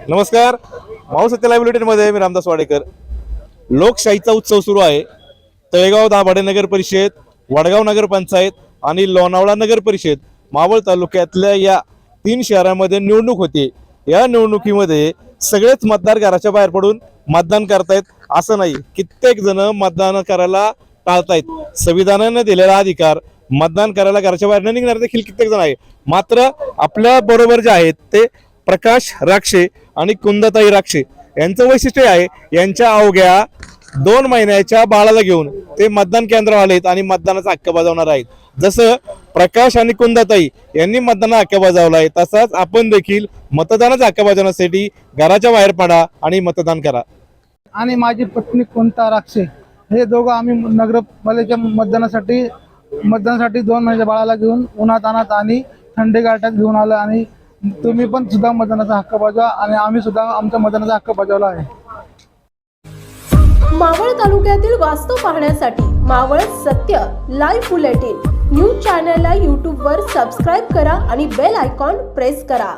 नमस्कार, माऊ सत्य लाईव्ह बुलेटिनमध्ये मी रामदास वाडेकर. लोकशाहीचा उत्सव सुरू आहे. तळेगाव दाभाडे नगर परिषद, वडगाव नगर पंचायत आणि लोणावळा नगर परिषद मावळ तालुक्यातल्या या 3 शहरांमध्ये निवडणूक होती. या निवडणुकीमध्ये सगळेच मतदार घराच्या बाहेर पडून मतदान करतायत असं नाही. कित्येक जण मतदान करायला टाळतायत. संविधानाने दिलेला अधिकार मतदान करायला घराच्या बाहेर न निघणार देखील कित्येक जण आहे. मात्र आपल्या बरोबर जे आहेत ते प्रकाश राक्षे आणि कुंदाताई राक्षे यांचं वैशिष्ट्य आहे, यांच्या अवघ्या 2 महिन्याच्या बाळाला घेऊन ते मतदान केंद्रावर आलेत आणि मतदानाचा हक्क बजावणार आहेत. जसं प्रकाश आणि कुंदाताई यांनी मतदानाचा हक्क बजावला आहे, तसाच आपण देखील मतदानाचा हक्क बजावण्यासाठी घराच्या बाहेर पडा आणि मतदान करा. आणि माझी पत्नी कुंता राक्षे हे दोघं आम्ही नगरपालिकेच्या मतदानासाठी 2 महिन्याच्या बाळाला घेऊन उन्हात आणत आणि थंडी गाठ्यात घेऊन आलो. आणि तुम्ही पण सुद्धा मतदानाचा हक्क बजावा आणि आम्ही सुद्धा आमचा मतदानाचा हक्क बजावला आहे. मावळ तालुक्यातील वास्तव पाहण्यासाठी मावळ सत्य लाईव्ह बुलेटिन न्यूज चॅनलला यूट्यूबवर सबस्क्राईब करा आणि बेल आयकॉन प्रेस करा.